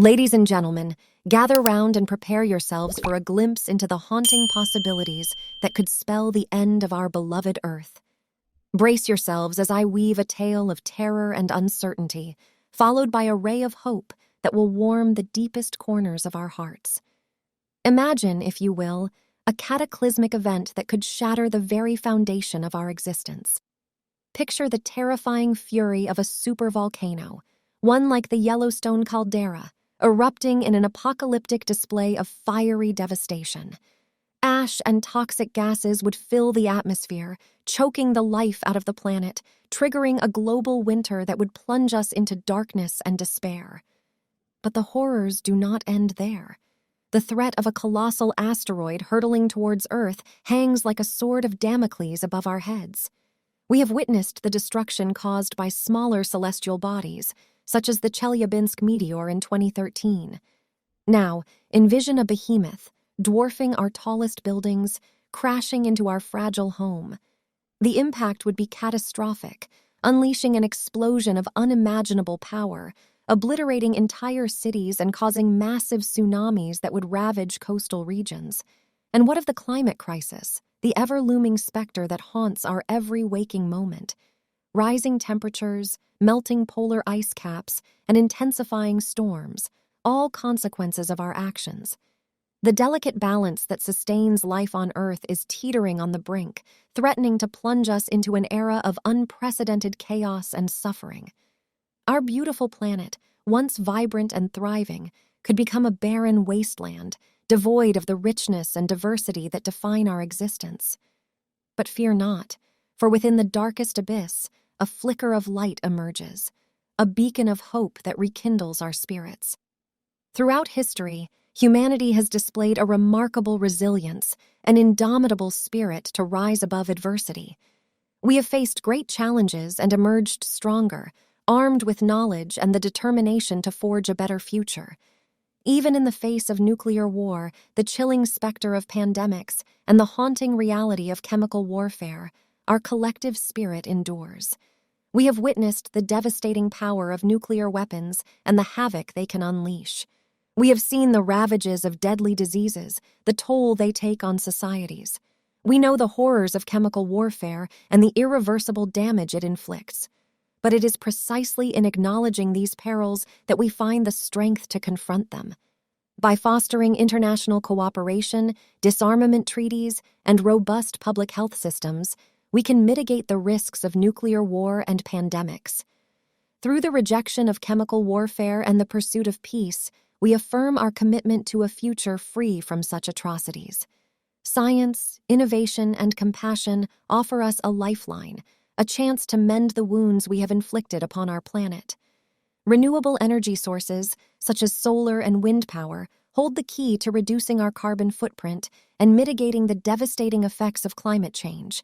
Ladies and gentlemen, gather round and prepare yourselves for a glimpse into the haunting possibilities that could spell the end of our beloved Earth. Brace yourselves as I weave a tale of terror and uncertainty, followed by a ray of hope that will warm the deepest corners of our hearts. Imagine, if you will, a cataclysmic event that could shatter the very foundation of our existence. Picture the terrifying fury of a supervolcano, one like the Yellowstone caldera, erupting in an apocalyptic display of fiery devastation. Ash and toxic gases would fill the atmosphere, choking the life out of the planet, triggering a global winter that would plunge us into darkness and despair. But the horrors do not end there. The threat of a colossal asteroid hurtling towards Earth hangs like a sword of Damocles above our heads. We have witnessed the destruction caused by smaller celestial bodies, such as the Chelyabinsk meteor in 2013. Now, envision a behemoth, dwarfing our tallest buildings, crashing into our fragile home. The impact would be catastrophic, unleashing an explosion of unimaginable power, obliterating entire cities and causing massive tsunamis that would ravage coastal regions. And what of the climate crisis, the ever-looming specter that haunts our every waking moment? Rising temperatures, melting polar ice caps, and intensifying storms, all consequences of our actions. The delicate balance that sustains life on Earth is teetering on the brink, threatening to plunge us into an era of unprecedented chaos and suffering. Our beautiful planet, once vibrant and thriving, could become a barren wasteland, devoid of the richness and diversity that define our existence. But fear not, for within the darkest abyss, a flicker of light emerges, a beacon of hope that rekindles our spirits. Throughout history, humanity has displayed a remarkable resilience, an indomitable spirit to rise above adversity. We have faced great challenges and emerged stronger, armed with knowledge and the determination to forge a better future. Even in the face of nuclear war, the chilling specter of pandemics, and the haunting reality of chemical warfare, our collective spirit endures. We have witnessed the devastating power of nuclear weapons and the havoc they can unleash. We have seen the ravages of deadly diseases, the toll they take on societies. We know the horrors of chemical warfare and the irreversible damage it inflicts. But it is precisely in acknowledging these perils that we find the strength to confront them. By fostering international cooperation, disarmament treaties, and robust public health systems, we can mitigate the risks of nuclear war and pandemics. Through the rejection of chemical warfare and the pursuit of peace, we affirm our commitment to a future free from such atrocities. Science, innovation, and compassion offer us a lifeline, a chance to mend the wounds we have inflicted upon our planet. Renewable energy sources, such as solar and wind power, hold the key to reducing our carbon footprint and mitigating the devastating effects of climate change.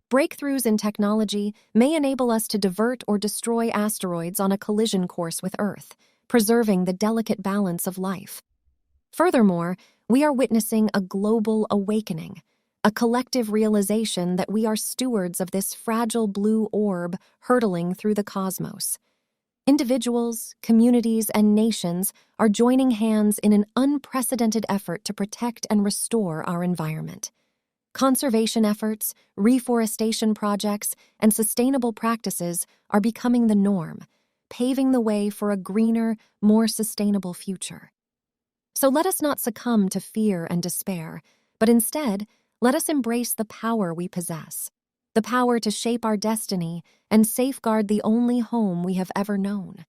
Breakthroughs in technology may enable us to divert or destroy asteroids on a collision course with Earth, preserving the delicate balance of life. Furthermore, we are witnessing a global awakening, a collective realization that we are stewards of this fragile blue orb hurtling through the cosmos. Individuals, communities, and nations are joining hands in an unprecedented effort to protect and restore our environment. Conservation efforts, reforestation projects, and sustainable practices are becoming the norm, paving the way for a greener, more sustainable future. So let us not succumb to fear and despair, but instead, let us embrace the power we possess, the power to shape our destiny and safeguard the only home we have ever known.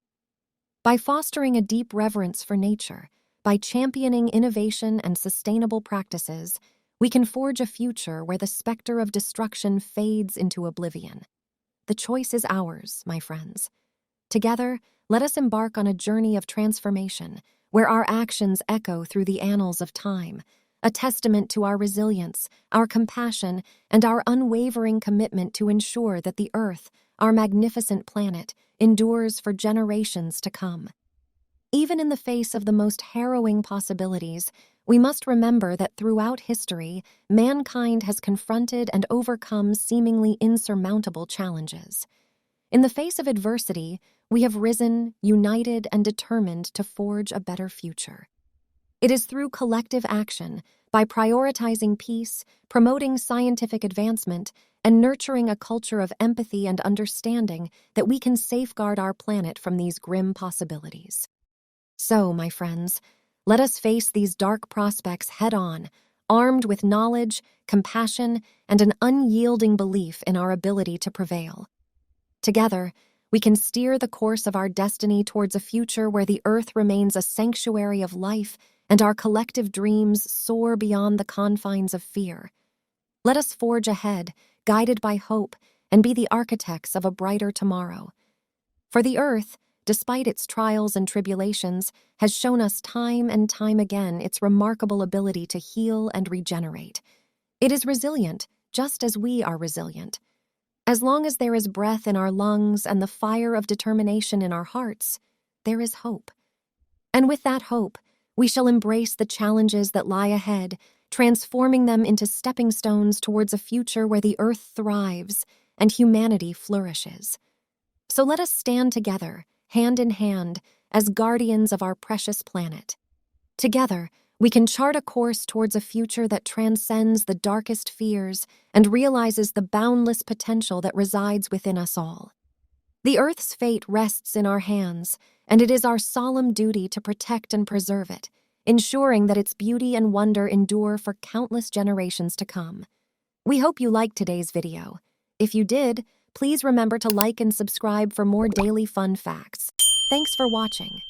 By fostering a deep reverence for nature, by championing innovation and sustainable practices, we can forge a future where the specter of destruction fades into oblivion. The choice is ours, my friends. Together, let us embark on a journey of transformation, where our actions echo through the annals of time, a testament to our resilience, our compassion, and our unwavering commitment to ensure that the Earth, our magnificent planet, endures for generations to come. Even in the face of the most harrowing possibilities, we must remember that throughout history, mankind has confronted and overcome seemingly insurmountable challenges. In the face of adversity, we have risen, united, and determined to forge a better future. It is through collective action, by prioritizing peace, promoting scientific advancement, and nurturing a culture of empathy and understanding that we can safeguard our planet from these grim possibilities. So, my friends, let us face these dark prospects head-on, armed with knowledge, compassion, and an unyielding belief in our ability to prevail. Together, we can steer the course of our destiny towards a future where the Earth remains a sanctuary of life and our collective dreams soar beyond the confines of fear. Let us forge ahead, guided by hope, and be the architects of a brighter tomorrow. For the Earth, despite its trials and tribulations, has shown us time and time again its remarkable ability to heal and regenerate. It is resilient, just as we are resilient. As long as there is breath in our lungs and the fire of determination in our hearts, there is hope. And with that hope, we shall embrace the challenges that lie ahead, transforming them into stepping stones towards a future where the Earth thrives and humanity flourishes. So let us stand together, hand in hand, as guardians of our precious planet. Together, we can chart a course towards a future that transcends the darkest fears and realizes the boundless potential that resides within us all. The Earth's fate rests in our hands, and it is our solemn duty to protect and preserve it, ensuring that its beauty and wonder endure for countless generations to come. We hope you liked today's video. If you did, please remember to like and subscribe for more daily fun facts. Thanks for watching.